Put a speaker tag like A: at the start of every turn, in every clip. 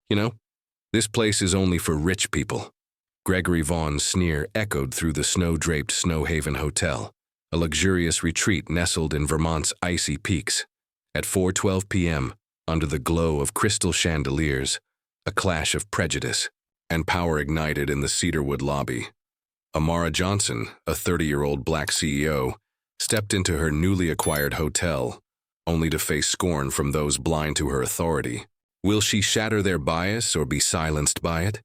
A: You know, this place is only for rich people. Gregory Vaughan's sneer echoed through the snow-draped Snowhaven Hotel, a luxurious retreat nestled in Vermont's icy peaks. At 4:12 p.m., under the glow of crystal chandeliers, a clash of prejudice and power ignited in the cedarwood lobby. Amara Johnson, a 30-year-old black CEO, stepped into her newly acquired hotel, only to face scorn from those blind to her authority. Will she shatter their bias or be silenced by it?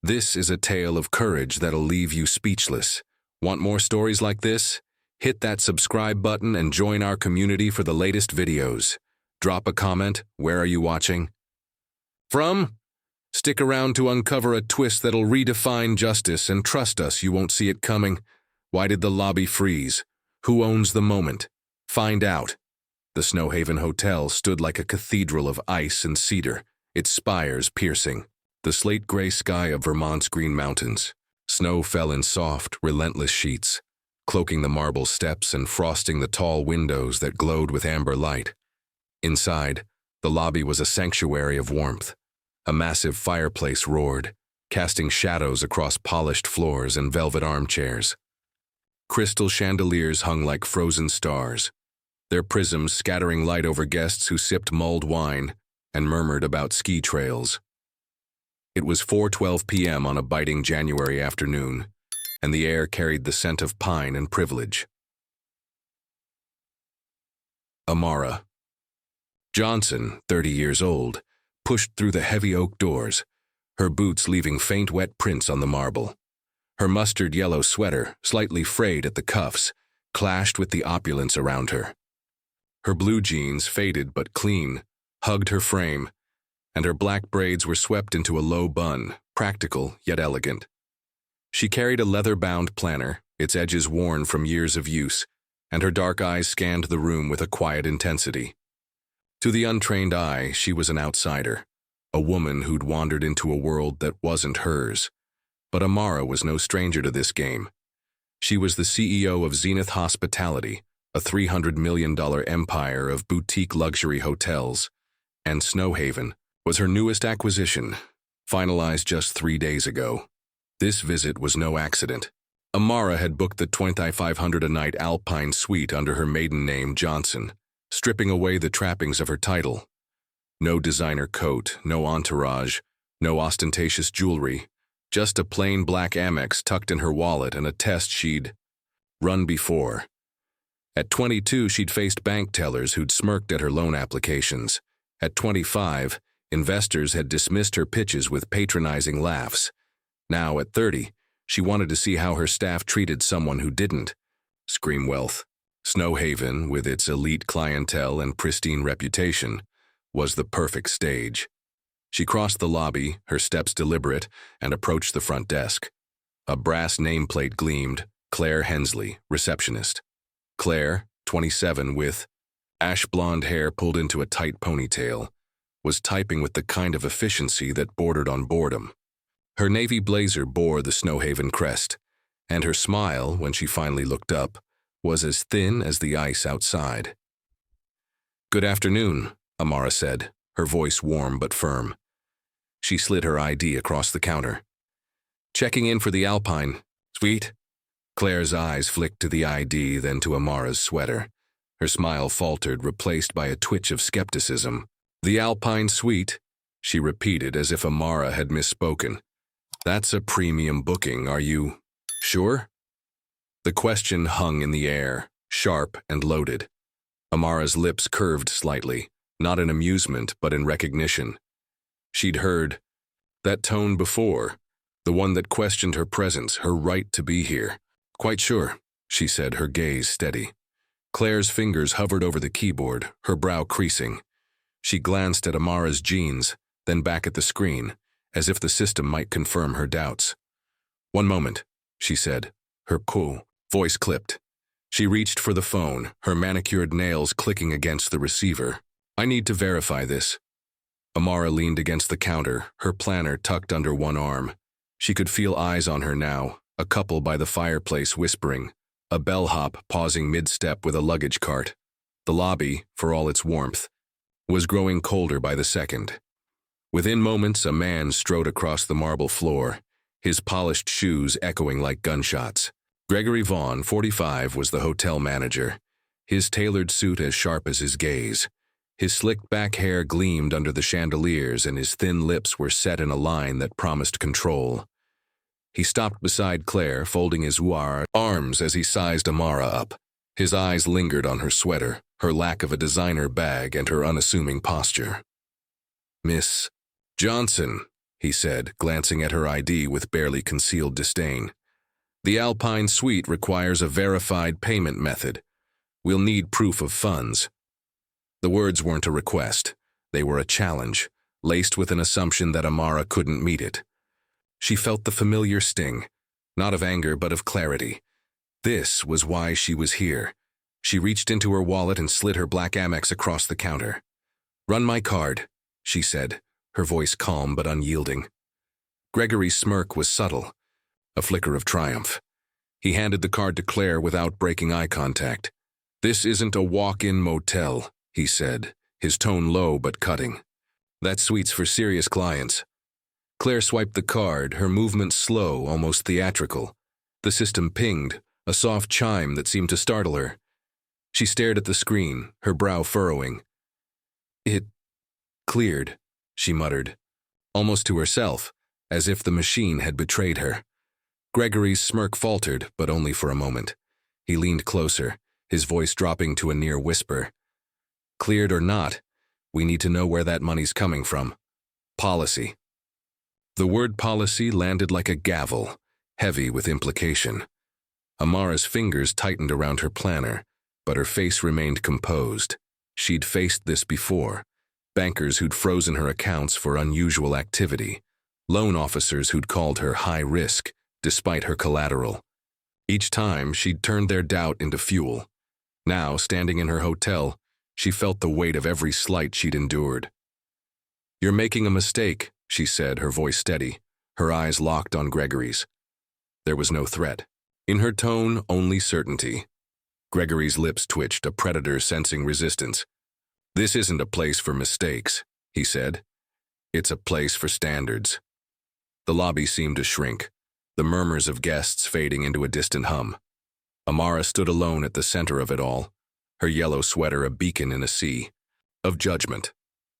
A: This is a tale of courage that'll leave you speechless. Want more stories like this? Hit that subscribe button and join our community for the latest videos. Drop a comment. Where are you watching from? Stick around to uncover a twist that'll redefine justice, and trust us, you won't see it coming. Why did the lobby freeze? Who owns the moment? Find out. The Snowhaven Hotel stood like a cathedral of ice and cedar, its spires piercing the slate-gray sky of Vermont's Green Mountains. Snow fell in soft, relentless sheets, cloaking the marble steps and frosting the tall windows that glowed with amber light. Inside, the lobby was a sanctuary of warmth. A massive fireplace roared, casting shadows across polished floors and velvet armchairs. Crystal chandeliers hung like frozen stars, their prisms scattering light over guests who sipped mulled wine and murmured about ski trails. It was 4:12 p.m. on a biting January afternoon, and the air carried the scent of pine and privilege. Amara Johnson, 30 years old, pushed through the heavy oak doors, her boots leaving faint wet prints on the marble. Her mustard-yellow sweater, slightly frayed at the cuffs, clashed with the opulence around her. Her blue jeans, faded but clean, hugged her frame, and her black braids were swept into a low bun, practical yet elegant. She carried a leather-bound planner, its edges worn from years of use, and her dark eyes scanned the room with a quiet intensity. To the untrained eye, she was an outsider, a woman who'd wandered into a world that wasn't hers. But Amara was no stranger to this game. She was the CEO of Zenith Hospitality, a $300 million empire of boutique luxury hotels, and Snowhaven was her newest acquisition, finalized just 3 days ago. This visit was no accident. Amara had booked the $2,500 a night Alpine suite under her maiden name, Johnson, stripping away the trappings of her title. No designer coat, no entourage, no ostentatious jewelry, just a plain black Amex tucked in her wallet and a test she'd run before. At 22, she'd faced bank tellers who'd smirked at her loan applications. At 25, investors had dismissed her pitches with patronizing laughs. Now, at 30, she wanted to see how her staff treated someone who didn't. Scream wealth. Snowhaven, with its elite clientele and pristine reputation, was the perfect stage. She crossed the lobby, her steps deliberate, and approached the front desk. A brass nameplate gleamed, Claire Hensley, receptionist. Claire, 27, with ash-blonde hair pulled into a tight ponytail, was typing with the kind of efficiency that bordered on boredom. Her navy blazer bore the Snowhaven crest, and her smile, when she finally looked up, was as thin as the ice outside. "Good afternoon," Amara said, her voice warm but firm. She slid her ID across the counter. "Checking in for the Alpine suite?" Claire's eyes flicked to the ID, then to Amara's sweater. Her smile faltered, replaced by a twitch of skepticism. "The Alpine suite?" she repeated as if Amara had misspoken. "That's a premium booking, are you sure?" The question hung in the air, sharp and loaded. Amara's lips curved slightly, not in amusement but in recognition. She'd heard that tone before, the one that questioned her presence, her right to be here. "Quite sure," she said, her gaze steady. Claire's fingers hovered over the keyboard, her brow creasing. She glanced at Amara's jeans, then back at the screen, as if the system might confirm her doubts. "One moment," she said, her cool voice clipped. She reached for the phone, her manicured nails clicking against the receiver. "I need to verify this." Amara leaned against the counter, her planner tucked under one arm. She could feel eyes on her now, a couple by the fireplace whispering, a bellhop pausing mid-step with a luggage cart. The lobby, for all its warmth, was growing colder by the second. Within moments, a man strode across the marble floor, his polished shoes echoing like gunshots. Gregory Vaughn, 45, was the hotel manager, his tailored suit as sharp as his gaze. His slicked back hair gleamed under the chandeliers and his thin lips were set in a line that promised control. He stopped beside Claire, folding his arms as he sized Amara up. His eyes lingered on her sweater, her lack of a designer bag, and her unassuming posture. "Miss Johnson," he said, glancing at her ID with barely concealed disdain. "The Alpine Suite requires a verified payment method. We'll need proof of funds." The words weren't a request. They were a challenge, laced with an assumption that Amara couldn't meet it. She felt the familiar sting, not of anger but of clarity. This was why she was here. She reached into her wallet and slid her black Amex across the counter. "Run my card," she said, her voice calm but unyielding. Gregory's smirk was subtle, a flicker of triumph. He handed the card to Claire without breaking eye contact. "This isn't a walk-in motel," he said, his tone low but cutting. "That suite's for serious clients." Claire swiped the card, her movements slow, almost theatrical. The system pinged, a soft chime that seemed to startle her. She stared at the screen, her brow furrowing. "It cleared," she muttered, almost to herself, as if the machine had betrayed her. Gregory's smirk faltered, but only for a moment. He leaned closer, his voice dropping to a near whisper. "Cleared or not, we need to know where that money's coming from. Policy." The word policy landed like a gavel, heavy with implication. Amara's fingers tightened around her planner, but her face remained composed. She'd faced this before. Bankers who'd frozen her accounts for unusual activity. Loan officers who'd called her high risk, despite her collateral. Each time, she'd turned their doubt into fuel. Now, standing in her hotel, she felt the weight of every slight she'd endured. "You're making a mistake," she said, her voice steady, her eyes locked on Gregory's. There was no threat. In her tone, only certainty. Gregory's lips twitched, a predator sensing resistance. "This isn't a place for mistakes," he said. "It's a place for standards." The lobby seemed to shrink, the murmurs of guests fading into a distant hum. Amara stood alone at the center of it all, her yellow sweater a beacon in a sea of judgment.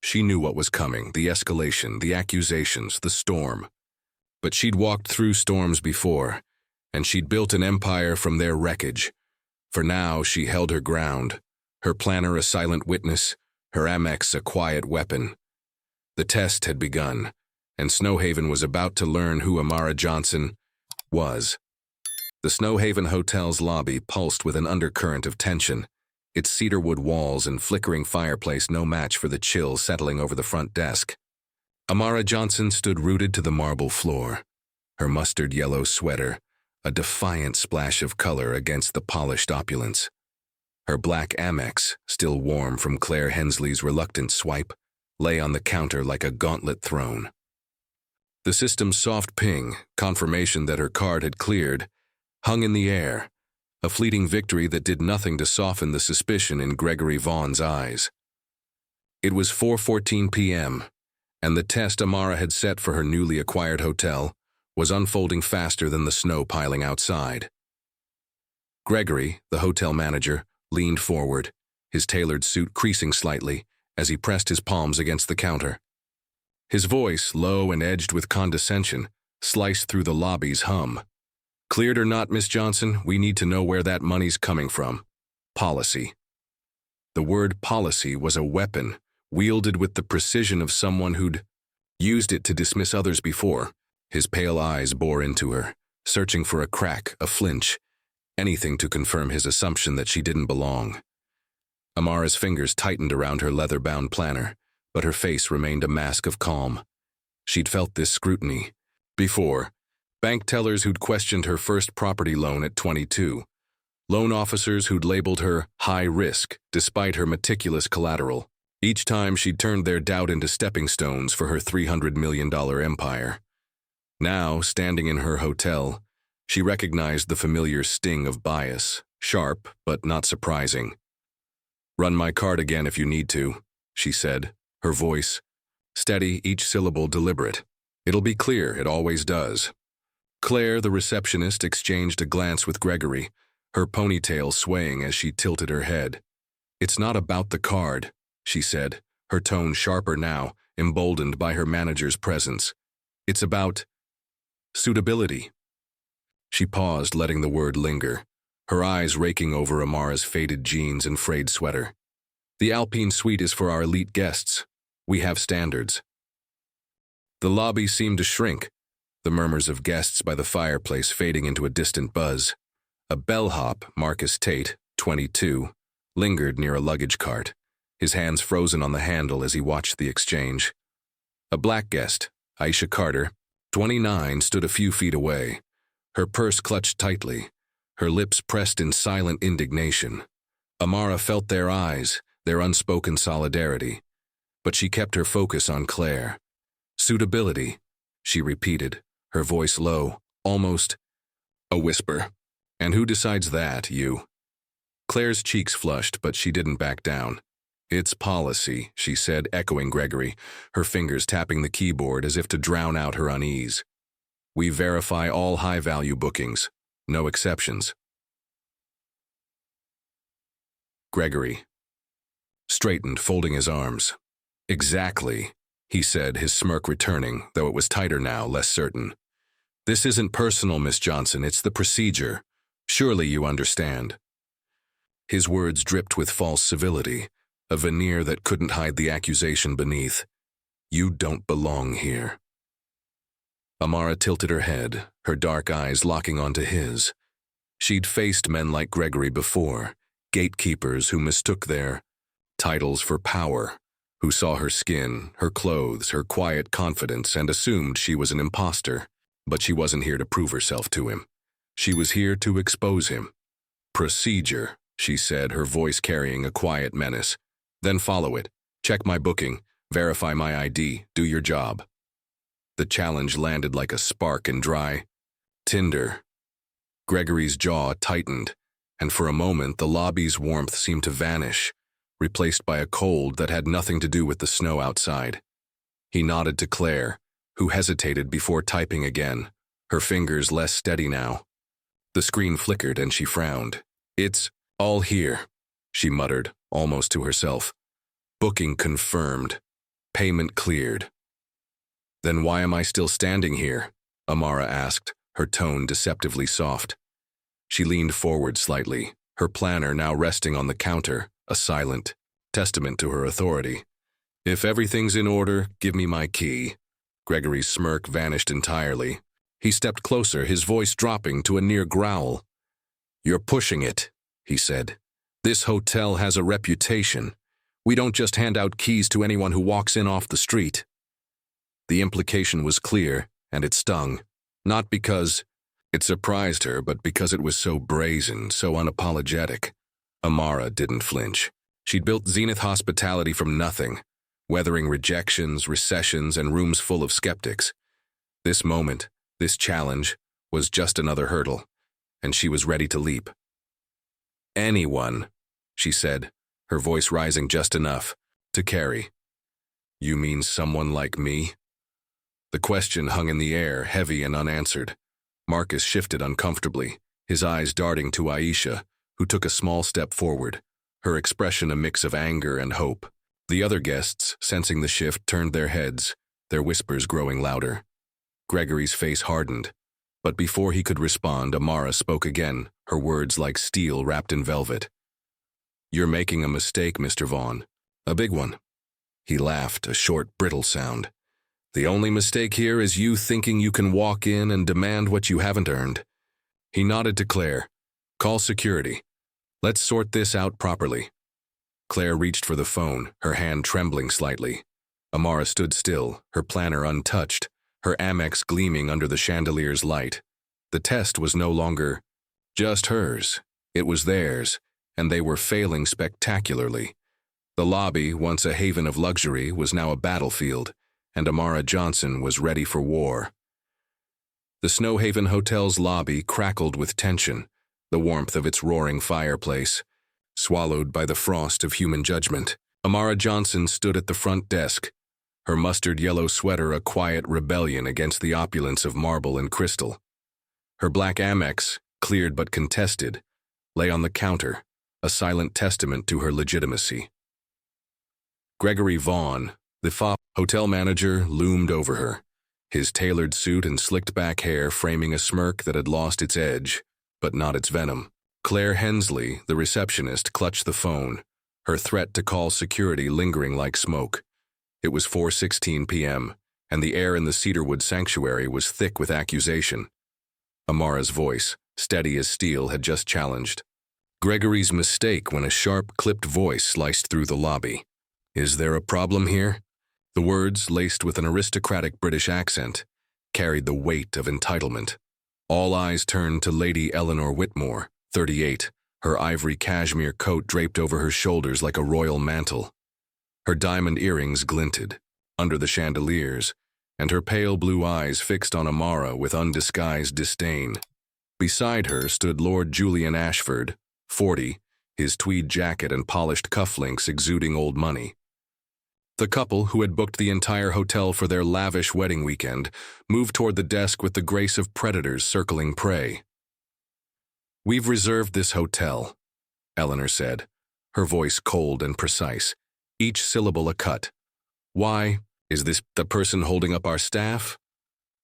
A: She knew what was coming, the escalation, the accusations, the storm. But she'd walked through storms before, and she'd built an empire from their wreckage. For now, she held her ground, her planner a silent witness, her Amex a quiet weapon. The test had begun, and Snowhaven was about to learn who Amara Johnson was. The Snowhaven Hotel's lobby pulsed with an undercurrent of tension, its cedarwood walls and flickering fireplace no match for the chill settling over the front desk. Amara Johnson stood rooted to the marble floor, her mustard yellow sweater, a defiant splash of color against the polished opulence. Her black Amex, still warm from Claire Hensley's reluctant swipe, lay on the counter like a gauntlet thrown. The system's soft ping, confirmation that her card had cleared, hung in the air, a fleeting victory that did nothing to soften the suspicion in Gregory Vaughn's eyes. It was 4:14 p.m., and the test Amara had set for her newly acquired hotel was unfolding faster than the snow piling outside. Gregory, the hotel manager, leaned forward, his tailored suit creasing slightly as he pressed his palms against the counter. His voice, low and edged with condescension, sliced through the lobby's hum. "Cleared or not, Miss Johnson, we need to know where that money's coming from. Policy." The word policy was a weapon, wielded with the precision of someone who'd used it to dismiss others before. His pale eyes bore into her, searching for a crack, a flinch, anything to confirm his assumption that she didn't belong. Amara's fingers tightened around her leather-bound planner, but her face remained a mask of calm. She'd felt this scrutiny before. Bank tellers who'd questioned her first property loan at 22. Loan officers who'd labeled her high risk despite her meticulous collateral. Each time she'd turned their doubt into stepping stones for her $300 million empire. Now, standing in her hotel, she recognized the familiar sting of bias, sharp but not surprising. "Run my card again if you need to," she said, her voice steady, each syllable deliberate. It'll be clear, it always does. Claire, the receptionist, exchanged a glance with Gregory, her ponytail swaying as she tilted her head. "It's not about the card," she said, her tone sharper now, emboldened by her manager's presence. "It's about suitability." She paused, letting the word linger, her eyes raking over Amara's faded jeans and frayed sweater. "The Alpine suite is for our elite guests. We have standards." The lobby seemed to shrink, the murmurs of guests by the fireplace fading into a distant buzz. A bellhop, Marcus Tate, 22, lingered near a luggage cart, his hands frozen on the handle as he watched the exchange. A black guest, Aisha Carter, 29, stood a few feet away, her purse clutched tightly, her lips pressed in silent indignation. Amara felt their eyes, their unspoken solidarity, but she kept her focus on Claire. "Suitability," she repeated, her voice low, almost a whisper. "And who decides that, you?" Claire's cheeks flushed, but she didn't back down. "It's policy," she said, echoing Gregory, her fingers tapping the keyboard as if to drown out her unease. "We verify all high-value bookings, no exceptions." Gregory straightened, folding his arms. "Exactly," he said, his smirk returning, though it was tighter now, less certain. "This isn't personal, Miss Johnson, it's the procedure. Surely you understand." His words dripped with false civility, a veneer that couldn't hide the accusation beneath. "You don't belong here." Amara tilted her head, her dark eyes locking onto his. She'd faced men like Gregory before, gatekeepers who mistook their titles for power, who saw her skin, her clothes, her quiet confidence, and assumed she was an imposter. But she wasn't here to prove herself to him. She was here to expose him. "Procedure," she said, her voice carrying a quiet menace. "Then follow it. Check my booking, verify my ID, do your job." The challenge landed like a spark in dry tinder. Gregory's jaw tightened, and for a moment the lobby's warmth seemed to vanish, replaced by a cold that had nothing to do with the snow outside. He nodded to Claire, who hesitated before typing again, her fingers less steady now. The screen flickered and she frowned. "It's all here," she muttered, almost to herself. "Booking confirmed. Payment cleared." "Then why am I still standing here?" Amara asked, her tone deceptively soft. She leaned forward slightly, her planner now resting on the counter, a silent testament to her authority. "If everything's in order, give me my key." Gregory's smirk vanished entirely. He stepped closer, his voice dropping to a near growl. "You're pushing it," he said. "This hotel has a reputation. We don't just hand out keys to anyone who walks in off the street." The implication was clear, and it stung. Not because it surprised her, but because it was so brazen, so unapologetic. Amara didn't flinch. She'd built Zenith Hospitality from nothing, weathering rejections, recessions, and rooms full of skeptics. This moment, this challenge, was just another hurdle, and she was ready to leap. "Anyone," she said, her voice rising just enough to carry. "You mean someone like me?" The question hung in the air, heavy and unanswered. Marcus shifted uncomfortably, his eyes darting to Aisha, who took a small step forward, her expression a mix of anger and hope. The other guests, sensing the shift, turned their heads, their whispers growing louder. Gregory's face hardened, but before he could respond, Amara spoke again, her words like steel wrapped in velvet. "You're making a mistake, Mr. Vaughn. A big one." He laughed, a short, brittle sound. "The only mistake here is you thinking you can walk in and demand what you haven't earned." He nodded to Claire. "Call security. Let's sort this out properly." Claire reached for the phone, her hand trembling slightly. Amara stood still, her planner untouched, her Amex gleaming under the chandelier's light. The test was no longer just hers. It was theirs, and they were failing spectacularly. The lobby, once a haven of luxury, was now a battlefield, and Amara Johnson was ready for war. The Snowhaven Hotel's lobby crackled with tension, the warmth of its roaring fireplace, swallowed by the frost of human judgment. Amara Johnson stood at the front desk, her mustard yellow sweater a quiet rebellion against the opulence of marble and crystal. Her black Amex, cleared but contested, lay on the counter, a silent testament to her legitimacy. Gregory Vaughn, the hotel manager, loomed over her, his tailored suit and slicked-back hair framing a smirk that had lost its edge, but not its venom. Claire Hensley, the receptionist, clutched the phone, her threat to call security lingering like smoke. It was 4:16 p.m., and the air in the Cedarwood sanctuary was thick with accusation. Amara's voice, steady as steel, had just challenged Gregory's mistake when a sharp, clipped voice sliced through the lobby. "Is there a problem here?" The words, laced with an aristocratic British accent, carried the weight of entitlement. All eyes turned to Lady Eleanor Whitmore, 38, her ivory cashmere coat draped over her shoulders like a royal mantle. Her diamond earrings glinted under the chandeliers, and her pale blue eyes fixed on Amara with undisguised disdain. Beside her stood Lord Julian Ashford, 40, his tweed jacket and polished cufflinks exuding old money. The couple, who had booked the entire hotel for their lavish wedding weekend, moved toward the desk with the grace of predators circling prey. "We've reserved this hotel," Eleanor said, her voice cold and precise, each syllable a cut. "Why? Is this the person holding up our staff?"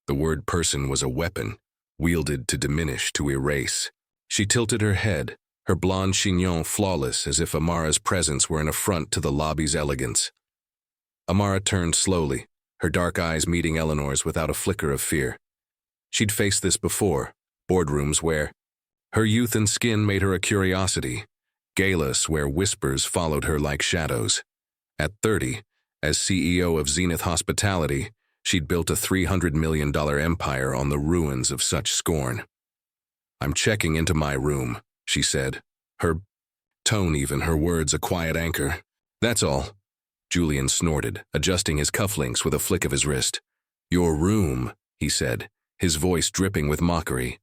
A: The word person was a weapon, wielded to diminish, to erase. She tilted her head, her blonde chignon flawless as if Amara's presence were an affront to the lobby's elegance. Amara turned slowly, her dark eyes meeting Eleanor's without a flicker of fear. She'd faced this before, boardrooms where her youth and skin made her a curiosity, galas where whispers followed her like shadows. At 30, as CEO of Zenith Hospitality, she'd built a $300 million empire on the ruins of such scorn. "I'm checking into my room," she said, her tone even, her words a quiet anchor. "That's all." Julian snorted, adjusting his cufflinks with a flick of his wrist. "Your room," he said, his voice dripping with mockery.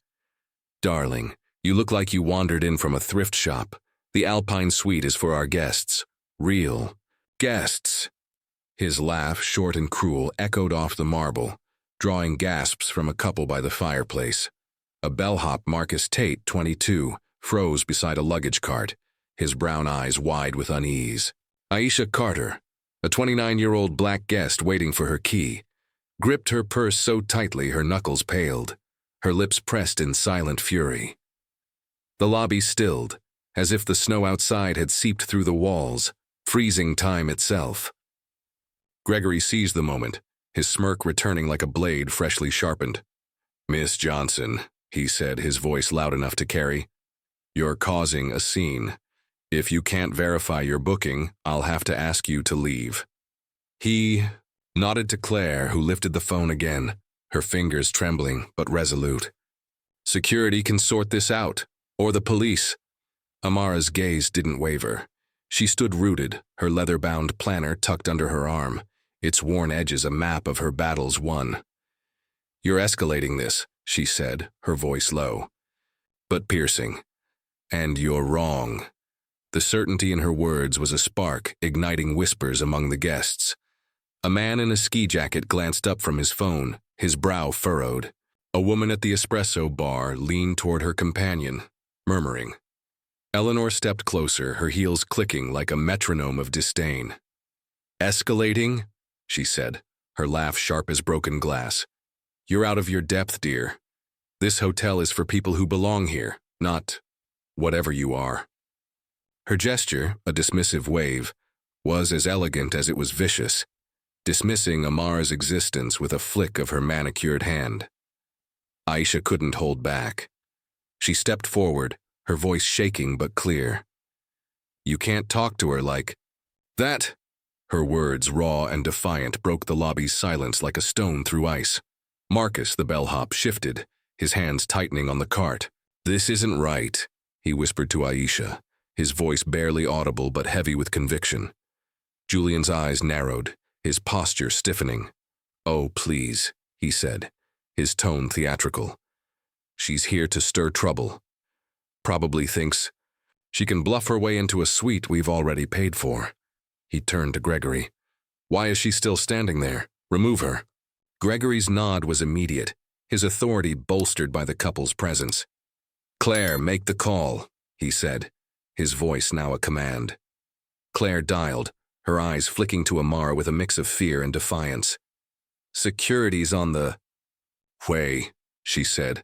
A: "Darling, you look like you wandered in from a thrift shop. The Alpine suite is for our guests. Real guests." His laugh, short and cruel, echoed off the marble, drawing gasps from a couple by the fireplace. A bellhop, Marcus Tate, 22, froze beside a luggage cart, his brown eyes wide with unease. Aisha Carter, a 29-year-old black guest waiting for her key, gripped her purse so tightly her knuckles paled, her lips pressed in silent fury. The lobby stilled, as if the snow outside had seeped through the walls, freezing time itself. Gregory seized the moment, his smirk returning like a blade freshly sharpened. "Miss Johnson," he said, his voice loud enough to carry, "you're causing a scene. If you can't verify your booking, I'll have to ask you to leave." He nodded to Claire, who lifted the phone again, her fingers trembling but resolute. "Security can sort this out, or the police." Amara's gaze didn't waver. She stood rooted, her leather-bound planner tucked under her arm, its worn edges a map of her battles won. "You're escalating this," she said, her voice low, but piercing. "And you're wrong." The certainty in her words was a spark, igniting whispers among the guests. A man in a ski jacket glanced up from his phone, his brow furrowed. A woman at the espresso bar leaned toward her companion, murmuring. Eleanor stepped closer, her heels clicking like a metronome of disdain. "Escalating?" she said, her laugh sharp as broken glass. "You're out of your depth, dear. This hotel is for people who belong here, not whatever you are." Her gesture, a dismissive wave, was as elegant as it was vicious, dismissing Amara's existence with a flick of her manicured hand. Aisha couldn't hold back. She stepped forward, her voice shaking but clear. "You can't talk to her like that." Her words, raw and defiant, broke the lobby's silence like a stone through ice. Marcus, the bellhop, shifted, his hands tightening on the cart. "This isn't right," he whispered to Aisha, his voice barely audible but heavy with conviction. Julian's eyes narrowed, his posture stiffening. "Oh, please," he said, his tone theatrical. "She's here to stir trouble. Probably thinks she can bluff her way into a suite we've already paid for." He turned to Gregory. Why is she still standing there? Remove her. Gregory's nod was immediate, his authority bolstered by the couple's presence. Claire, make the call, he said, his voice now a command. Claire dialed, her eyes flicking to Amara with a mix of fear and defiance. Security's on the way, she said,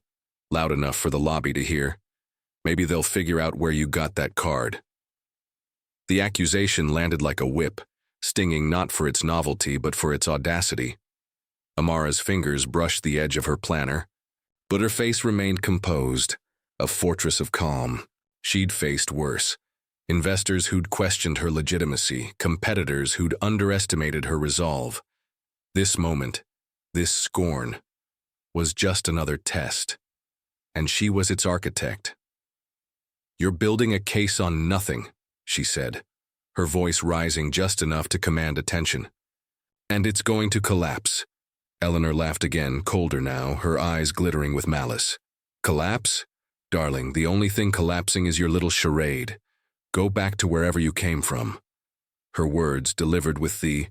A: loud enough for the lobby to hear. Maybe they'll figure out where you got that card. The accusation landed like a whip, stinging not for its novelty but for its audacity. Amara's fingers brushed the edge of her planner, but her face remained composed, a fortress of calm. She'd faced worse. Investors who'd questioned her legitimacy, competitors who'd underestimated her resolve. This moment, this scorn, was just another test, and she was its architect. You're building a case on nothing, she said, her voice rising just enough to command attention. And it's going to collapse. Eleanor laughed again, colder now, her eyes glittering with malice. Collapse? Darling, the only thing collapsing is your little charade. Go back to wherever you came from. Her words, delivered with the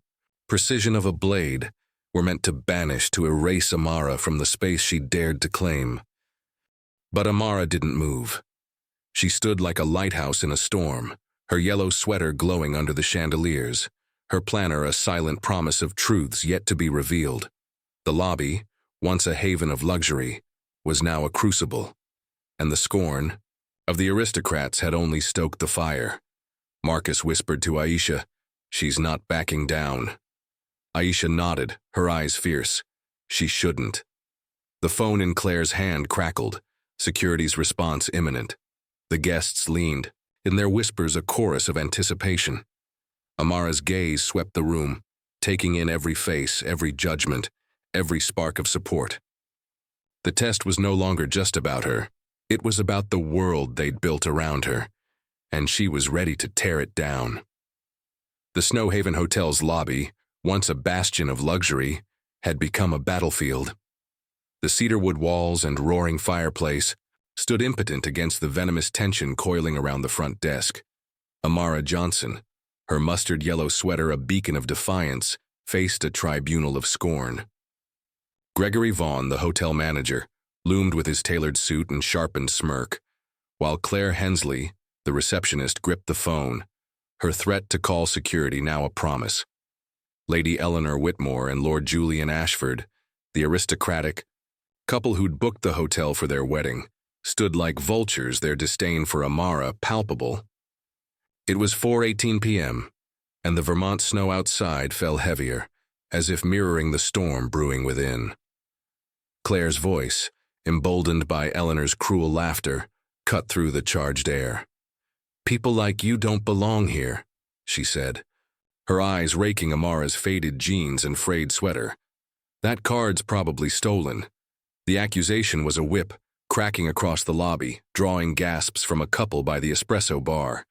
A: precision of a blade, were meant to banish, to erase Amara from the space she dared to claim. But Amara didn't move. She stood like a lighthouse in a storm, her yellow sweater glowing under the chandeliers, her planner a silent promise of truths yet to be revealed. The lobby, once a haven of luxury, was now a crucible, and the scorn of the aristocrats had only stoked the fire. Marcus whispered to Aisha, "She's not backing down." Aisha nodded, her eyes fierce. She shouldn't. The phone in Claire's hand crackled, security's response imminent. The guests leaned, in their whispers a chorus of anticipation. Amara's gaze swept the room, taking in every face, every judgment, every spark of support. The test was no longer just about her. It was about the world they'd built around her, and she was ready to tear it down. The Snowhaven Hotel's lobby, once a bastion of luxury, had become a battlefield. The cedarwood walls and roaring fireplace stood impotent against the venomous tension coiling around the front desk. Amara Johnson, her mustard-yellow sweater a beacon of defiance, faced a tribunal of scorn. Gregory Vaughn, the hotel manager, loomed with his tailored suit and sharpened smirk, while Claire Hensley, the receptionist, gripped the phone, her threat to call security now a promise. Lady Eleanor Whitmore and Lord Julian Ashford, the aristocratic couple who'd booked the hotel for their wedding, stood like vultures, their disdain for Amara palpable. It was 4:18 p.m., and the Vermont snow outside fell heavier, as if mirroring the storm brewing within. Claire's voice, emboldened by Eleanor's cruel laughter, cut through the charged air. "People like you don't belong here," she said, her eyes raking Amara's faded jeans and frayed sweater. "That card's probably stolen." The accusation was a whip, cracking across the lobby, drawing gasps from a couple by the espresso bar.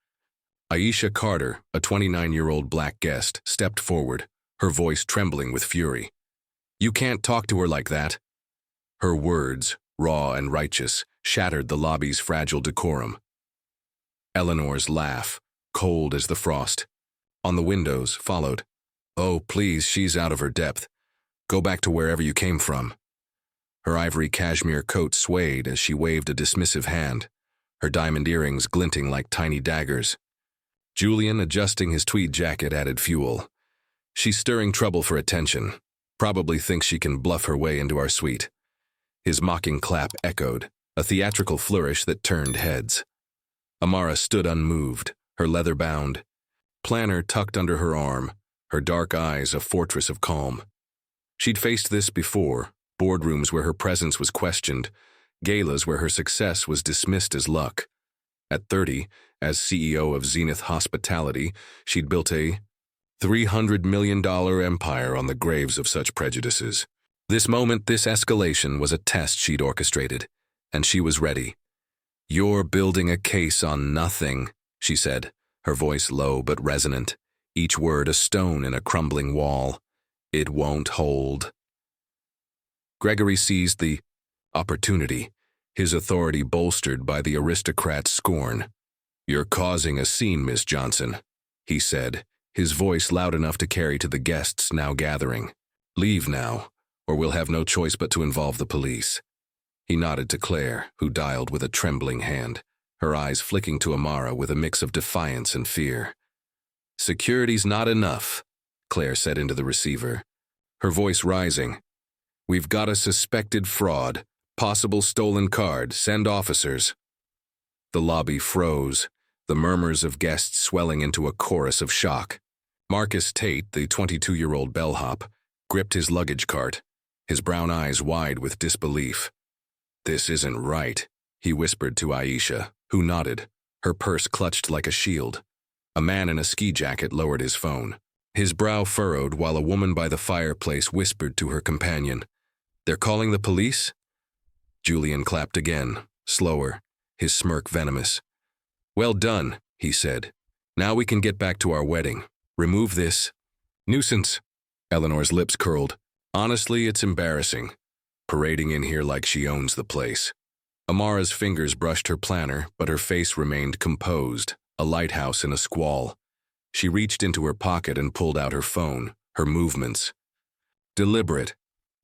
A: Aisha Carter, a 29-year-old black guest, stepped forward, her voice trembling with fury. "You can't talk to her like that." Her words, raw and righteous, shattered the lobby's fragile decorum. Eleanor's laugh, cold as the frost, on the windows, followed. "Oh, please, she's out of her depth. Go back to wherever you came from." Her ivory cashmere coat swayed as she waved a dismissive hand, her diamond earrings glinting like tiny daggers. Julian, adjusting his tweed jacket, added fuel. "She's stirring trouble for attention. Probably thinks she can bluff her way into our suite." His mocking clap echoed, a theatrical flourish that turned heads. Amara stood unmoved, her leather-bound planner tucked under her arm, her dark eyes a fortress of calm. She'd faced this before, boardrooms where her presence was questioned, galas where her success was dismissed as luck. At 30, as CEO of Zenith Hospitality, she'd built a $300 million empire on the graves of such prejudices. This moment, this escalation, was a test she'd orchestrated, and she was ready. "You're building a case on nothing," she said, her voice low but resonant, each word a stone in a crumbling wall. "It won't hold." Gregory seized the opportunity, his authority bolstered by the aristocrat's scorn. "You're causing a scene, Miss Johnson," he said, his voice loud enough to carry to the guests now gathering. "Leave now, or we'll have no choice but to involve the police." He nodded to Claire, who dialed with a trembling hand, her eyes flicking to Amara with a mix of defiance and fear. "Security's not enough," Claire said into the receiver, her voice rising. "We've got a suspected fraud, possible stolen card, send officers." The lobby froze, the murmurs of guests swelling into a chorus of shock. Marcus Tate, the 22-year-old bellhop, gripped his luggage cart, his brown eyes wide with disbelief. "This isn't right," he whispered to Aisha, who nodded, her purse clutched like a shield. A man in a ski jacket lowered his phone, his brow furrowed while a woman by the fireplace whispered to her companion, "They're calling the police?" Julian clapped again, slower, his smirk venomous. "Well done," he said. "Now we can get back to our wedding. Remove this nuisance." Eleanor's lips curled. "Honestly, it's embarrassing, parading in here like she owns the place." Amara's fingers brushed her planner, but her face remained composed, a lighthouse in a squall. She reached into her pocket and pulled out her phone, her movements deliberate.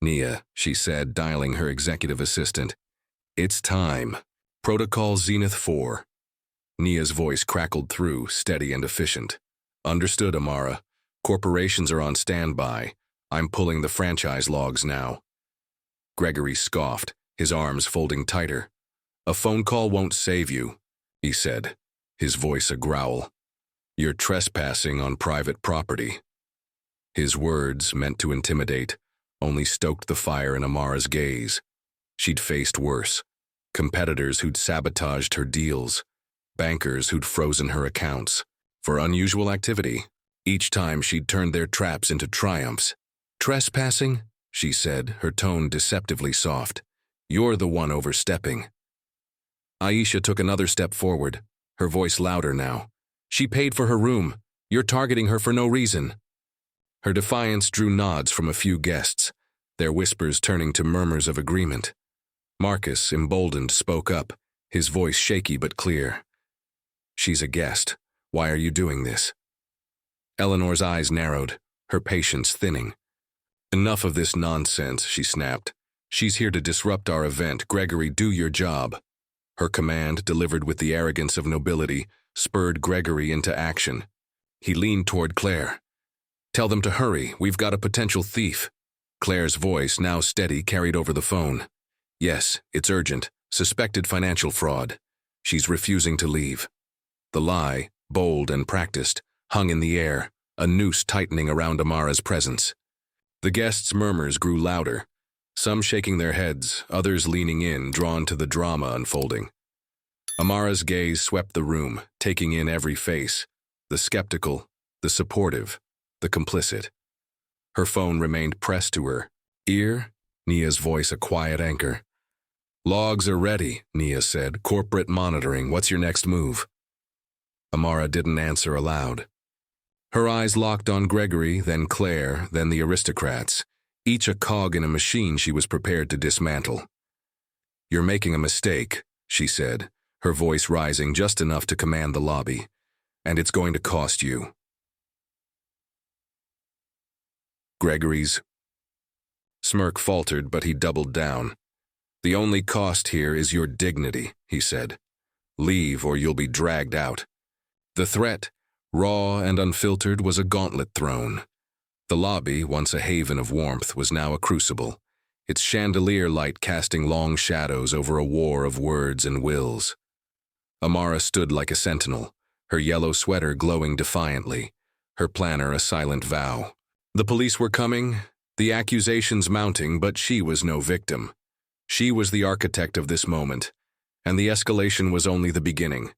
A: "Nia," she said, dialing her executive assistant. "It's time. Protocol Zenith 4. Nia's voice crackled through, steady and efficient. "Understood, Amara. Corporations are on standby. I'm pulling the franchise logs now." Gregory scoffed, his arms folding tighter. "A phone call won't save you," he said, his voice a growl. "You're trespassing on private property." His words, meant to intimidate, only stoked the fire in Amara's gaze. She'd faced worse. Competitors who'd sabotaged her deals, bankers who'd frozen her accounts. For unusual activity, each time she'd turned their traps into triumphs. "Trespassing?" she said, her tone deceptively soft. "You're the one overstepping." Aisha took another step forward, her voice louder now. "She paid for her room. You're targeting her for no reason." Her defiance drew nods from a few guests, their whispers turning to murmurs of agreement. Marcus, emboldened, spoke up, his voice shaky but clear. "She's a guest. Why are you doing this?" Eleanor's eyes narrowed, her patience thinning. "Enough of this nonsense," she snapped. "She's here to disrupt our event. Gregory, do your job." Her command, delivered with the arrogance of nobility, spurred Gregory into action. He leaned toward Claire. "Tell them to hurry. We've got a potential thief." Claire's voice, now steady, carried over the phone. "Yes, it's urgent. Suspected financial fraud. She's refusing to leave." The lie, bold and practiced, hung in the air, a noose tightening around Amara's presence. The guests' murmurs grew louder, some shaking their heads, others leaning in, drawn to the drama unfolding. Amara's gaze swept the room, taking in every face, the skeptical, the supportive, the complicit. Her phone remained pressed to her ear, Nia's voice a quiet anchor. "Logs are ready," Nia said. "Corporate monitoring. What's your next move?" Amara didn't answer aloud. Her eyes locked on Gregory, then Claire, then the aristocrats, each a cog in a machine she was prepared to dismantle. "You're making a mistake," she said, her voice rising just enough to command the lobby. "And it's going to cost you." Gregory's smirk faltered, but he doubled down. "The only cost here is your dignity," he said. "Leave or you'll be dragged out." The threat, raw and unfiltered, was a gauntlet thrown. The lobby, once a haven of warmth, was now a crucible, its chandelier light casting long shadows over a war of words and wills. Amara stood like a sentinel, her yellow sweater glowing defiantly, her planner a silent vow. The police were coming, the accusations mounting, but she was no victim. She was the architect of this moment, and the escalation was only the beginning.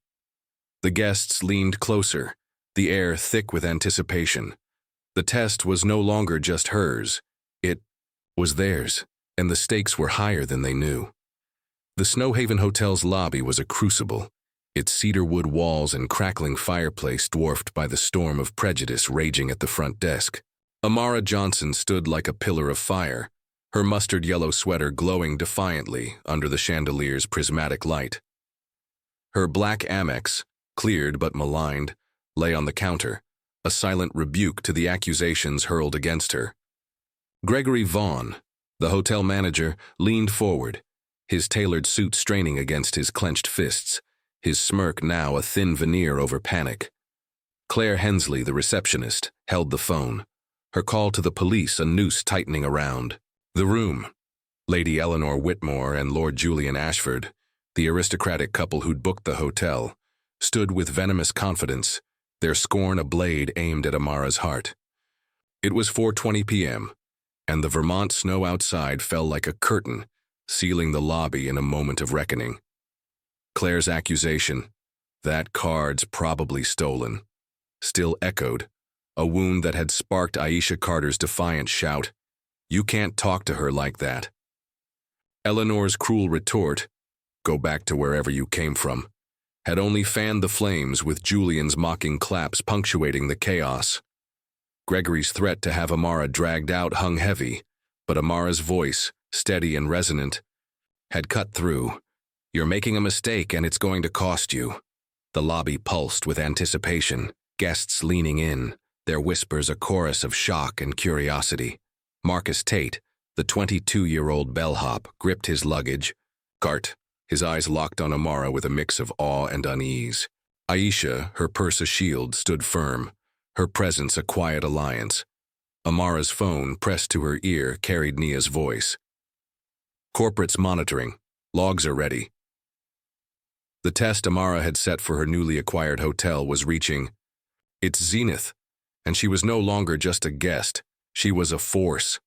A: The guests leaned closer, the air thick with anticipation. The test was no longer just hers. It was theirs, and the stakes were higher than they knew. The Snowhaven Hotel's lobby was a crucible, its cedarwood walls and crackling fireplace dwarfed by the storm of prejudice raging at the front desk. Amara Johnson stood like a pillar of fire, her mustard yellow sweater glowing defiantly under the chandelier's prismatic light. Her black Amex, cleared but maligned, lay on the counter, a silent rebuke to the accusations hurled against her. Gregory Vaughn, the hotel manager, leaned forward, his tailored suit straining against his clenched fists, his smirk now a thin veneer over panic. Claire Hensley, the receptionist, held the phone, her call to the police a noose tightening around. The room. Lady Eleanor Whitmore and Lord Julian Ashford, the aristocratic couple who'd booked the hotel, stood with venomous confidence, their scorn a blade aimed at Amara's heart. It was 4:20 p.m., and the Vermont snow outside fell like a curtain, sealing the lobby in a moment of reckoning. Claire's accusation, "That card's probably stolen," still echoed, a wound that had sparked Aisha Carter's defiant shout, "You can't talk to her like that." Eleanor's cruel retort, "Go back to wherever you came from," had only fanned the flames, with Julian's mocking claps punctuating the chaos. Gregory's threat to have Amara dragged out hung heavy, but Amara's voice, steady and resonant, had cut through. "You're making a mistake and it's going to cost you." The lobby pulsed with anticipation, guests leaning in, their whispers a chorus of shock and curiosity. Marcus Tate, the 22-year-old bellhop, gripped his luggage, cart, his eyes locked on Amara with a mix of awe and unease. Aisha, her purse a shield, stood firm, her presence a quiet alliance. Amara's phone, pressed to her ear, carried Nia's voice. "Corporate's monitoring. Logs are ready." The test Amara had set for her newly acquired hotel was reaching its zenith, and she was no longer just a guest. She was a force.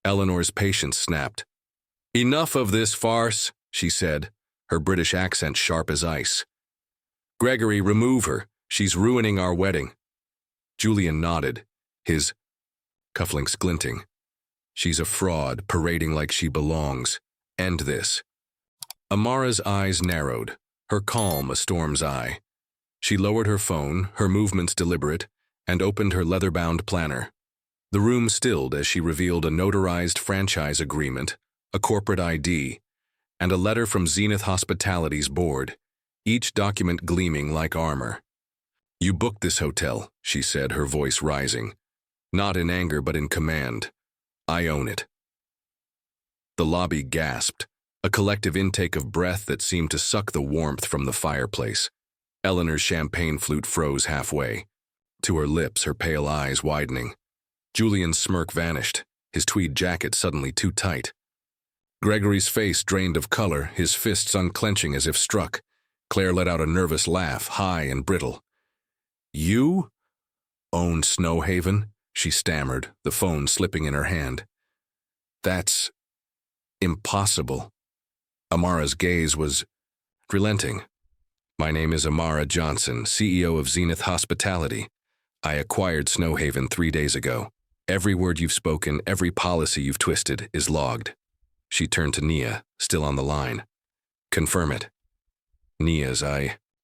A: Eleanor's patience snapped. "Enough of this farce," she said, her British accent sharp as ice. "Gregory, remove her. She's ruining our wedding." Julian nodded, his cufflinks glinting. "She's a fraud, parading like she belongs. End this." Amara's eyes narrowed, her calm a storm's eye. She lowered her phone, her movements deliberate, and opened her leather-bound planner. The room stilled as she revealed a notarized franchise agreement, a corporate ID, and a letter from Zenith Hospitality's board, each document gleaming like armor. "You booked this hotel," she said, her voice rising. Not in anger, but in command. "I own it." The lobby gasped, a collective intake of breath that seemed to suck the warmth from the fireplace. Eleanor's champagne flute froze halfway, to her lips, her pale eyes widening. Julian's smirk vanished, his tweed jacket suddenly too tight. Gregory's face drained of color, his fists unclenching as if struck. Claire let out a nervous laugh, high and brittle. "You own Snowhaven?" she stammered, the phone slipping in her hand. "That's impossible." Amara's gaze was relenting. "My name is Amara Johnson, CEO of Zenith Hospitality. I acquired Snowhaven 3 days ago. Every word you've spoken, every policy you've twisted, is logged." She turned to Nia, still on the line. "Confirm it." Nia's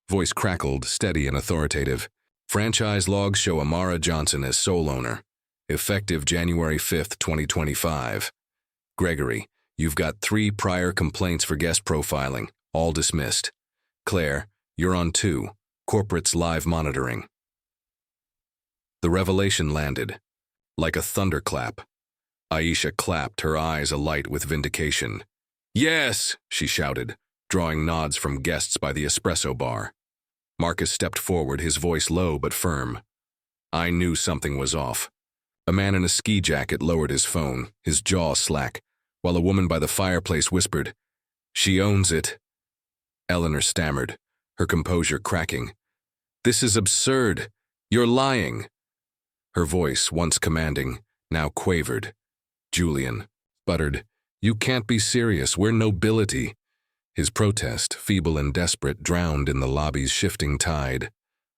A: voice crackled, steady and authoritative. "Franchise logs show Amara Johnson as sole owner. Effective January 5th, 2025. Gregory, you've got 3 prior complaints for guest profiling, all dismissed. Claire, you're on 2, corporate's live monitoring." The revelation landed, like a thunderclap. Aisha clapped, her eyes alight with vindication. "Yes," she shouted, drawing nods from guests by the espresso bar. Marcus stepped forward, his voice low but firm. "I knew something was off." A man in a ski jacket lowered his phone, his jaw slack, while a woman by the fireplace whispered, "She owns it." Eleanor stammered, her composure cracking. "This is absurd. You're lying." Her voice, once commanding, now quavered. Julian sputtered, "You can't be serious. We're nobility." His protest, feeble and desperate, drowned in the lobby's shifting tide.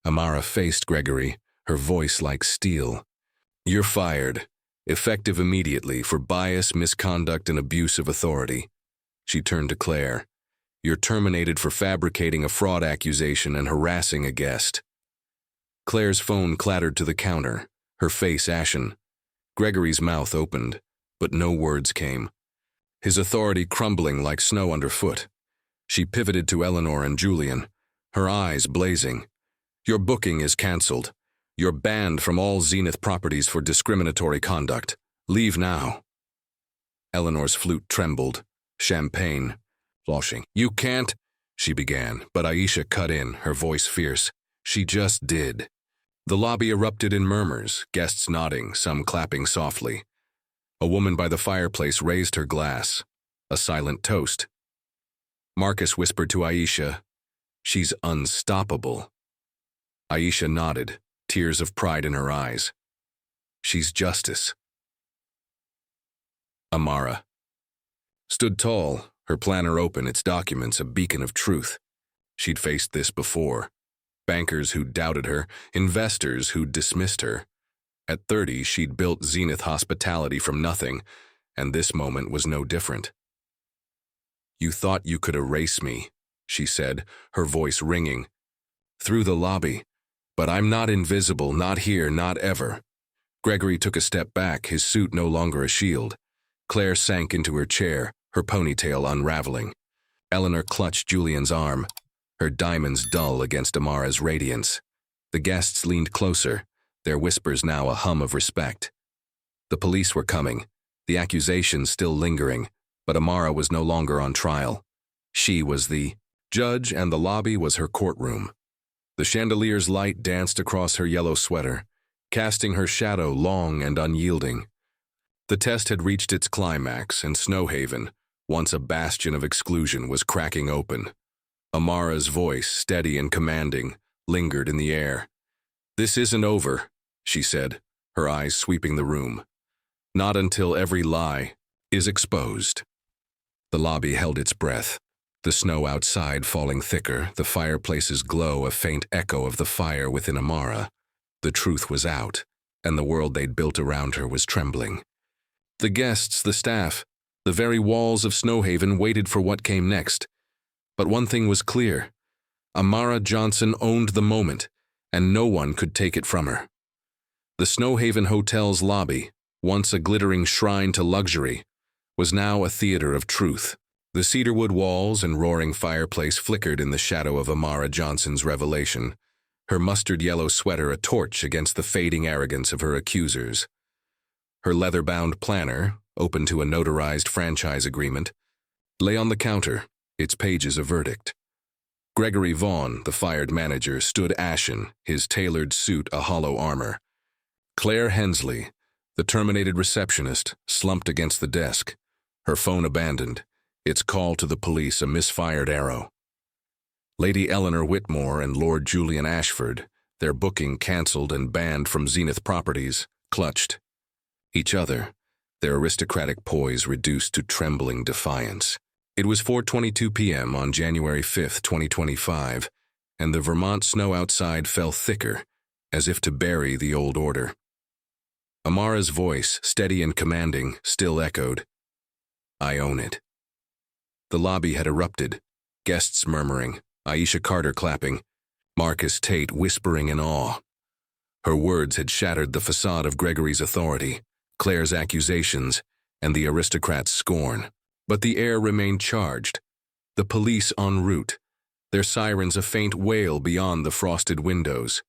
A: Amara faced Gregory, her voice like steel. "You're fired, effective immediately, for bias, misconduct, and abuse of authority." She turned to Claire. "You're terminated for fabricating a fraud accusation and harassing a guest." Claire's phone clattered to the counter, her face ashen. Gregory's mouth opened, but no words came, his authority crumbling like snow underfoot. She pivoted to Eleanor and Julian, her eyes blazing. "Your booking is cancelled. You're banned from all Zenith properties for discriminatory conduct. Leave now." Eleanor's flute trembled, champagne sloshing. "You can't," she began, but Aisha cut in, her voice fierce. "She just did." The lobby erupted in murmurs, guests nodding, some clapping softly. A woman by the fireplace raised her glass, a silent toast. Marcus whispered to Aisha, "She's unstoppable." Aisha nodded, tears of pride in her eyes. "She's justice." Amara stood tall, her planner open, its documents a beacon of truth. She'd faced this before. Bankers who'd doubted her, investors who'd dismissed her. At 30, she'd built Zenith Hospitality from nothing, and this moment was no different. "You thought you could erase me," she said, her voice ringing. "Through the lobby. But I'm not invisible, not here, not ever." Gregory took a step back, his suit no longer a shield. Claire sank into her chair, her ponytail unraveling. Eleanor clutched Julian's arm, her diamonds dull against Amara's radiance. The guests leaned closer, their whispers now a hum of respect. The police were coming, the accusations still lingering, but Amara was no longer on trial. She was the judge, and the lobby was her courtroom. The chandelier's light danced across her yellow sweater, casting her shadow long and unyielding. The test had reached its climax, and Snowhaven, once a bastion of exclusion, was cracking open. Amara's voice, steady and commanding, lingered in the air. "This isn't over," she said, her eyes sweeping the room. "Not until every lie is exposed." The lobby held its breath, the snow outside falling thicker, the fireplace's glow a faint echo of the fire within Amara. The truth was out, and the world they'd built around her was trembling. The guests, the staff, the very walls of Snowhaven waited for what came next. But one thing was clear. Amara Johnson owned the moment, and no one could take it from her. The Snowhaven Hotel's lobby, once a glittering shrine to luxury, was now a theater of truth. The cedarwood walls and roaring fireplace flickered in the shadow of Amara Johnson's revelation, her mustard yellow sweater a torch against the fading arrogance of her accusers. Her leather-bound planner, open to a notarized franchise agreement, lay on the counter, its pages a verdict. Gregory Vaughn, the fired manager, stood ashen, his tailored suit a hollow armor. Claire Hensley, the terminated receptionist, slumped against the desk, her phone abandoned, its call to the police a misfired arrow. Lady Eleanor Whitmore and Lord Julian Ashford, their booking cancelled and banned from Zenith Properties, clutched each other, their aristocratic poise reduced to trembling defiance. It was 4:22 p.m. on January 5, 2025, and the Vermont snow outside fell thicker, as if to bury the old order. Amara's voice, steady and commanding, still echoed, "I own it." The lobby had erupted, guests murmuring, Aisha Carter clapping, Marcus Tate whispering in awe. Her words had shattered the facade of Gregory's authority, Claire's accusations, and the aristocrat's scorn. But the air remained charged, the police en route, their sirens a faint wail beyond the frosted windows.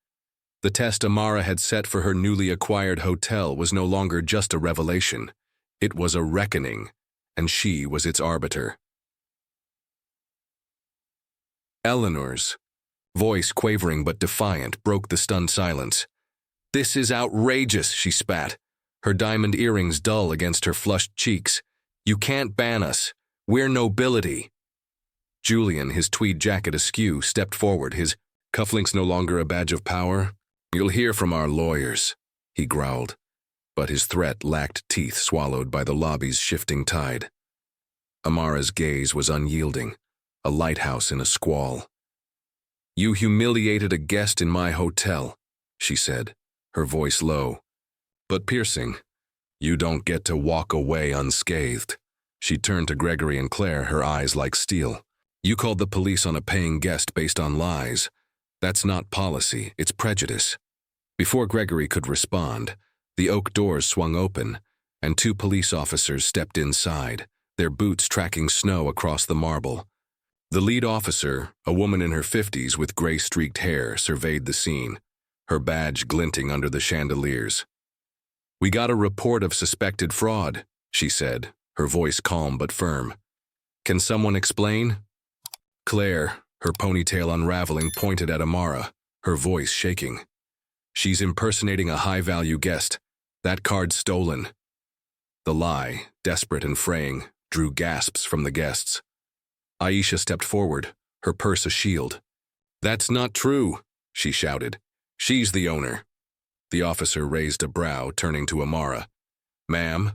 A: The test Amara had set for her newly acquired hotel was no longer just a revelation. It was a reckoning, and she was its arbiter. Eleanor's voice, quavering but defiant, broke the stunned silence. "This is outrageous," she spat, her diamond earrings dull against her flushed cheeks. "You can't ban us. We're nobility." Julian, his tweed jacket askew, stepped forward, his cufflinks no longer a badge of power. "You'll hear from our lawyers," he growled, but his threat lacked teeth swallowed by the lobby's shifting tide. Amara's gaze was unyielding, a lighthouse in a squall. "You humiliated a guest in my hotel," she said, her voice low, but piercing. "You don't get to walk away unscathed." She turned to Gregory and Claire, her eyes like steel. "You called the police on a paying guest based on lies. That's not policy, it's prejudice." Before Gregory could respond, the oak doors swung open, and two police officers stepped inside, their boots tracking snow across the marble. The lead officer, a woman in her 50s with gray-streaked hair, surveyed the scene, her badge glinting under the chandeliers. "We got a report of suspected fraud," she said, her voice calm but firm. "Can someone explain?" Claire, her ponytail unraveling, pointed at Amara, her voice shaking. "She's impersonating a high-value guest. That card's stolen." The lie, desperate and fraying, drew gasps from the guests. Aisha stepped forward, her purse a shield. "That's not true," she shouted. "She's the owner." The officer raised a brow, turning to Amara. "Ma'am?"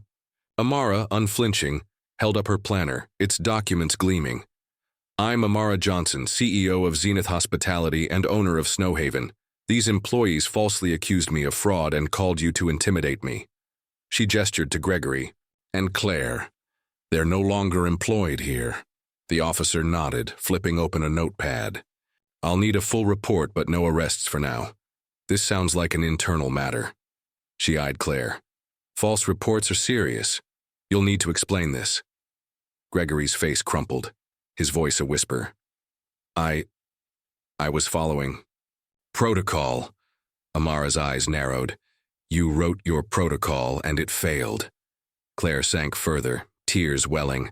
A: Amara, unflinching, held up her planner, its documents gleaming. "I'm Amara Johnson, CEO of Zenith Hospitality and owner of Snowhaven. These employees falsely accused me of fraud and called you to intimidate me." She gestured to Gregory and Claire. "They're no longer employed here." The officer nodded, flipping open a notepad. "I'll need a full report, but no arrests for now. This sounds like an internal matter." She eyed Claire. "False reports are serious. You'll need to explain this." Gregory's face crumpled, his voice a whisper. I was following protocol." Amara's eyes narrowed. "You wrote your protocol and it failed." Claire sank further, tears welling,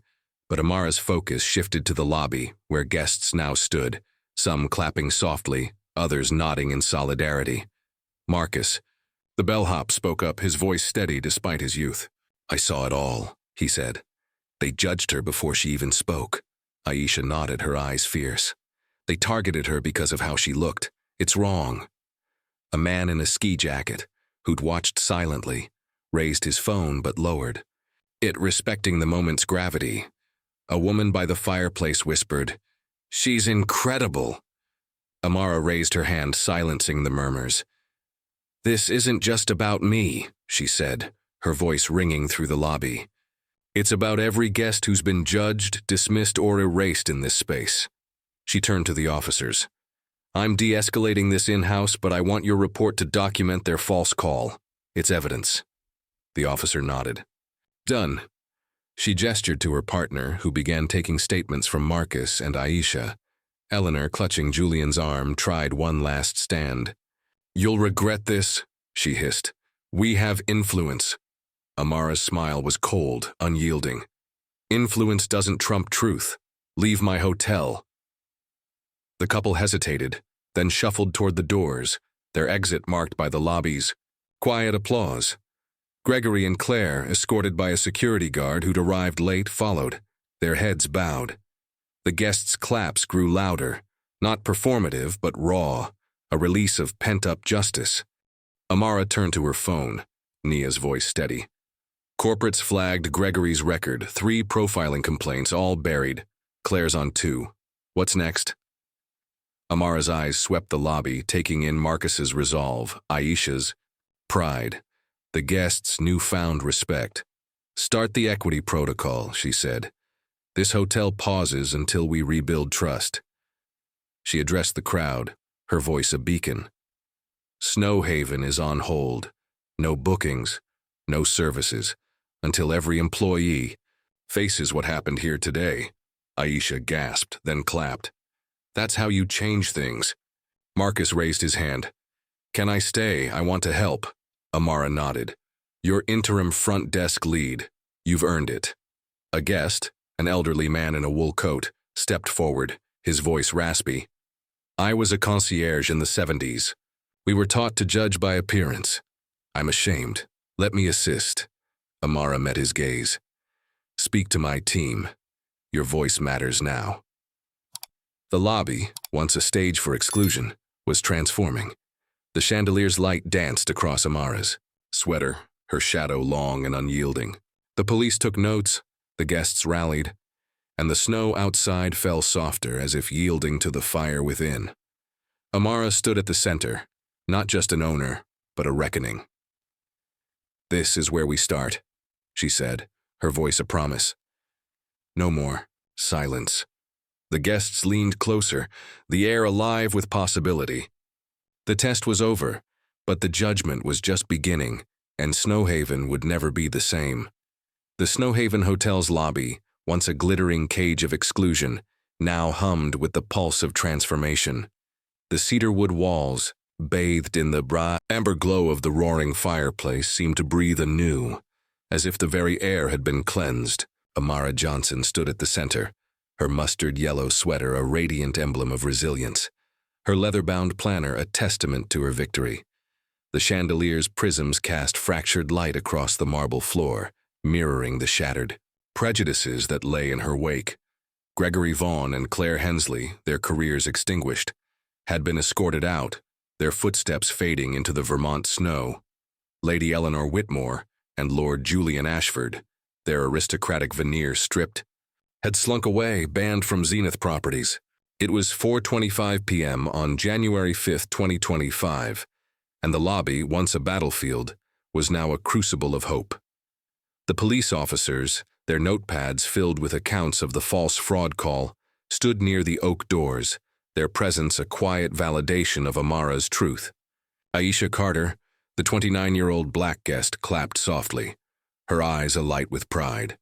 A: but Amara's focus shifted to the lobby, where guests now stood, some clapping softly, others nodding in solidarity. "Marcus." The bellhop spoke up, his voice steady despite his youth. "I saw it all," he said. "They judged her before she even spoke." Aisha nodded, her eyes fierce. "They targeted her because of how she looked. It's wrong." A man in a ski jacket, who'd watched silently, raised his phone but lowered it, respecting the moment's gravity. A woman by the fireplace whispered, "She's incredible." Amara raised her hand, silencing the murmurs. "This isn't just about me," she said, her voice ringing through the lobby. "It's about every guest who's been judged, dismissed, or erased in this space." She turned to the officers. "I'm de-escalating this in-house, but I want your report to document their false call. It's evidence." The officer nodded. "Done." She gestured to her partner, who began taking statements from Marcus and Aisha. Eleanor, clutching Julian's arm, tried one last stand. "You'll regret this," she hissed. "We have influence." Amara's smile was cold, unyielding. "Influence doesn't trump truth. Leave my hotel." The couple hesitated, then shuffled toward the doors, their exit marked by the lobby's quiet applause. Gregory and Claire, escorted by a security guard who'd arrived late, followed, their heads bowed. The guests' claps grew louder, not performative but raw, a release of pent-up justice. Amara turned to her phone, Nia's voice steady. Corporates flagged Gregory's record, 3 profiling complaints, all buried. Claire's on 2. What's next? Amara's eyes swept the lobby, taking in Marcus's resolve, Aisha's pride, the guests' newfound respect. "Start the equity protocol," she said. "This hotel pauses until we rebuild trust." She addressed the crowd, her voice a beacon. "Snowhaven is on hold. No bookings, no services, until every employee faces what happened here today." Aisha gasped, then clapped. "That's how you change things." Marcus raised his hand. "Can I stay? I want to help." Amara nodded. "You're interim front desk lead. You've earned it." A guest, an elderly man in a wool coat, stepped forward, his voice raspy. "I was a concierge in the 70s. We were taught to judge by appearance. I'm ashamed. Let me assist." Amara met his gaze. "Speak to my team. Your voice matters now." The lobby, once a stage for exclusion, was transforming. The chandelier's light danced across Amara's sweater, her shadow long and unyielding. The police took notes, the guests rallied, and the snow outside fell softer as if yielding to the fire within. Amara stood at the center, not just an owner, but a reckoning. "This is where we start," she said, her voice a promise. No more silence. The guests leaned closer, the air alive with possibility. The test was over, but the judgment was just beginning, and Snowhaven would never be the same. The Snowhaven Hotel's lobby, once a glittering cage of exclusion, now hummed with the pulse of transformation. The cedarwood walls, bathed in the bright amber glow of the roaring fireplace, seemed to breathe anew, as if the very air had been cleansed. Amara Johnson stood at the center, her mustard yellow sweater a radiant emblem of resilience, her leather-bound planner a testament to her victory. The chandelier's prisms cast fractured light across the marble floor, mirroring the shattered prejudices that lay in her wake. Gregory Vaughan and Claire Hensley, their careers extinguished, had been escorted out, their footsteps fading into the Vermont snow. Lady Eleanor Whitmore and Lord Julian Ashford, their aristocratic veneer stripped, had slunk away, banned from Zenith properties. It was 4:25 p.m. on January 5, 2025, and the lobby, once a battlefield, was now a crucible of hope. The police officers, their notepads filled with accounts of the false fraud call, stood near the oak doors, their presence a quiet validation of Amara's truth. Aisha Carter, the 29-year-old black guest, clapped softly, her eyes alight with pride.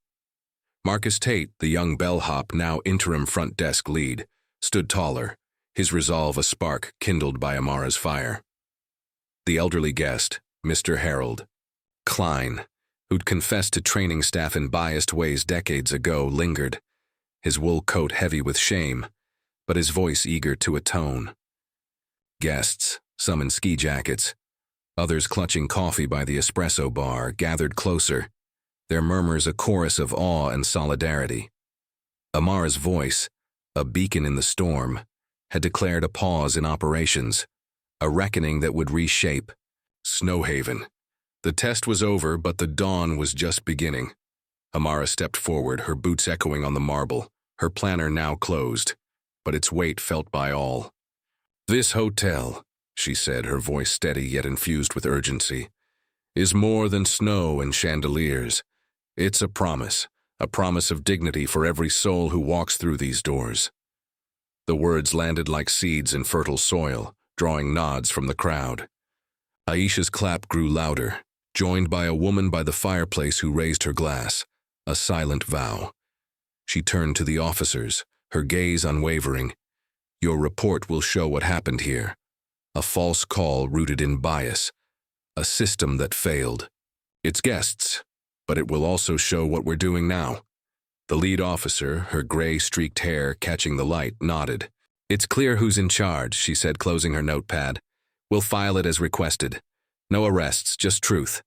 A: Marcus Tate, the young bellhop, now interim front desk lead, stood taller, his resolve a spark kindled by Amara's fire. The elderly guest, Mr. Harold Klein, who'd confessed to training staff in biased ways decades ago, lingered, his wool coat heavy with shame, but his voice eager to atone. Guests, some in ski jackets, others clutching coffee by the espresso bar, gathered closer, their murmurs a chorus of awe and solidarity. Amara's voice, a beacon in the storm, had declared a pause in operations, a reckoning that would reshape Snowhaven. The test was over, but the dawn was just beginning. Amara stepped forward, her boots echoing on the marble, her planner now closed, but its weight felt by all. "This hotel," she said, her voice steady yet infused with urgency, "is more than snow and chandeliers. It's a promise of dignity for every soul who walks through these doors." The words landed like seeds in fertile soil, drawing nods from the crowd. Aisha's clap grew louder, joined by a woman by the fireplace who raised her glass, a silent vow. She turned to the officers, her gaze unwavering. "Your report will show what happened here. A false call rooted in bias, a system that failed. It's guests, but it will also show what we're doing now." The lead officer, her gray-streaked hair catching the light, nodded. "It's clear who's in charge," she said, closing her notepad. "We'll file it as requested. No arrests, just truth."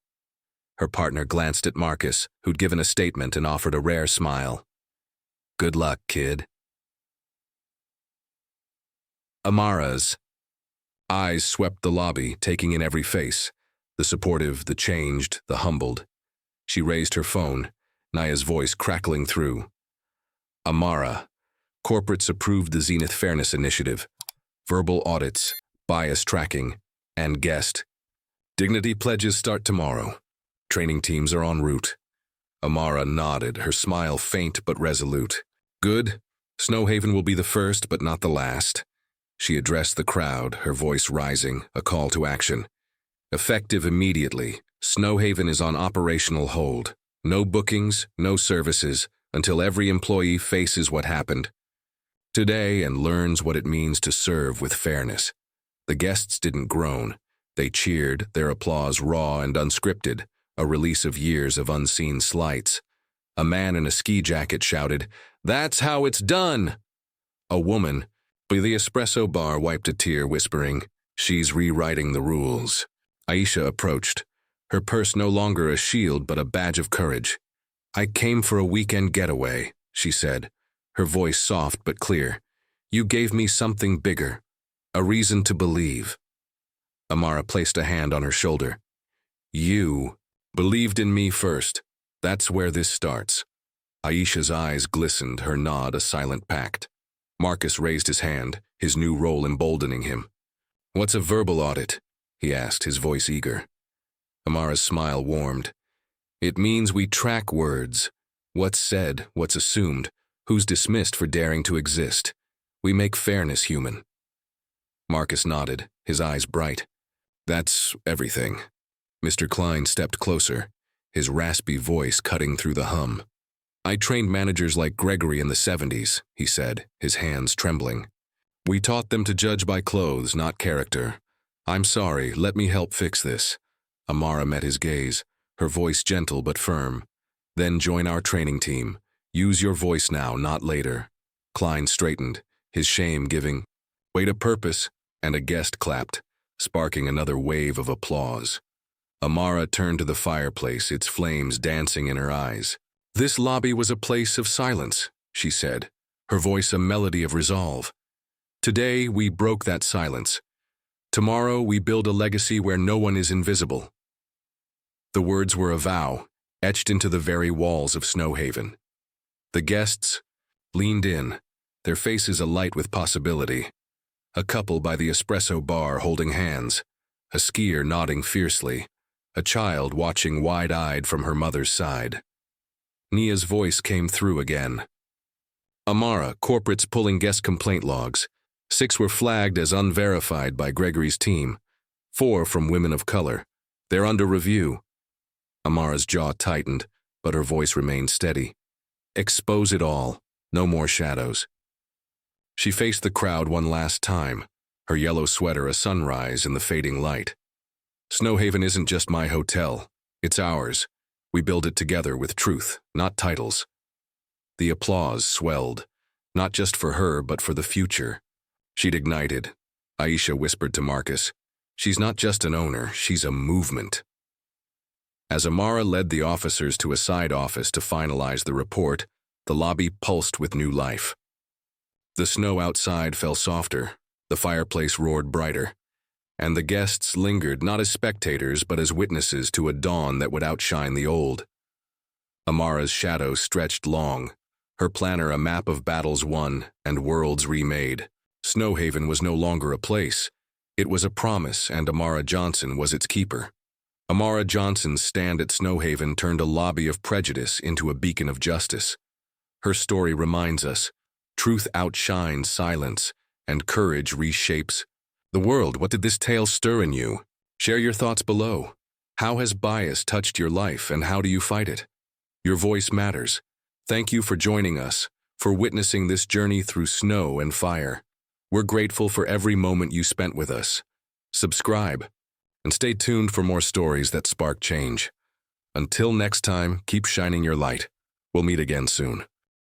A: Her partner glanced at Marcus, who'd given a statement and offered a rare smile. "Good luck, kid." Amara's eyes swept the lobby, taking in every face, the supportive, the changed, the humbled. She raised her phone, Naya's voice crackling through. "Amara, corporates approved the Zenith Fairness Initiative, verbal audits, bias tracking, and guest. Dignity pledges start tomorrow. Training teams are en route." Amara nodded, her smile faint but resolute. "Good. Snowhaven will be the first, but not the last." She addressed the crowd, her voice rising, a call to action. "Effective immediately, Snowhaven is on operational hold. No bookings, no services, until every employee faces what happened today and learns what it means to serve with fairness." The guests didn't groan. They cheered, their applause raw and unscripted, a release of years of unseen slights. A man in a ski jacket shouted, "That's how it's done!" A woman by the espresso bar wiped a tear, whispering, "She's rewriting the rules." Aisha approached, her purse no longer a shield but a badge of courage. "I came for a weekend getaway," she said, her voice soft but clear. "You gave me something bigger, a reason to believe." Amara placed a hand on her shoulder. "You believed in me first. That's where this starts." Aisha's eyes glistened, her nod a silent pact. Marcus raised his hand, his new role emboldening him. "What's a verbal audit?" he asked, his voice eager. Amara's smile warmed. "It means we track words. What's said, what's assumed, who's dismissed for daring to exist. We make fairness human." Marcus nodded, his eyes bright. "That's everything." Mr. Klein stepped closer, his raspy voice cutting through the hum. "I trained managers like Gregory in the 70s, he said, his hands trembling. "We taught them to judge by clothes, not character. I'm sorry, let me help fix this. Amara met his gaze, her voice gentle but firm. Then join our training team. Use your voice now, not later. Klein straightened, his shame giving weight a purpose, and a guest clapped, sparking another wave of applause. Amara turned to the fireplace, its flames dancing in her eyes. This lobby was a place of silence, she said, her voice a melody of resolve. Today, we broke that silence. Tomorrow, we build a legacy where no one is invisible. The words were a vow, etched into the very walls of Snowhaven. The guests leaned in, their faces alight with possibility. A couple by the espresso bar holding hands, a skier nodding fiercely, a child watching wide-eyed from her mother's side. Nia's voice came through again. Amara, corporates pulling guest complaint logs. 6 were flagged as unverified by Gregory's team. 4 from women of color. They're under review. Amara's jaw tightened, but her voice remained steady. Expose it all. No more shadows. She faced the crowd one last time, her yellow sweater a sunrise in the fading light. Snowhaven isn't just my hotel. It's ours. We build it together with truth, not titles. The applause swelled, not just for her, but for the future. She'd ignited. Aisha whispered to Marcus, she's not just an owner, she's a movement. As Amara led the officers to a side office to finalize the report, the lobby pulsed with new life. The snow outside fell softer, the fireplace roared brighter, and the guests lingered not as spectators but as witnesses to a dawn that would outshine the old. Amara's shadow stretched long, her planner a map of battles won and worlds remade. Snowhaven was no longer a place. It was a promise, and Amara Johnson was its keeper. Amara Johnson's stand at Snowhaven turned a lobby of prejudice into a beacon of justice. Her story reminds us, truth outshines silence, and courage reshapes the world. What did this tale stir in you? Share your thoughts below. How has bias touched your life, and how do you fight it? Your voice matters. Thank you for joining us, for witnessing this journey through snow and fire. We're grateful for every moment you spent with us. Subscribe, and stay tuned for more stories that spark change. Until next time, keep shining your light. We'll meet again soon.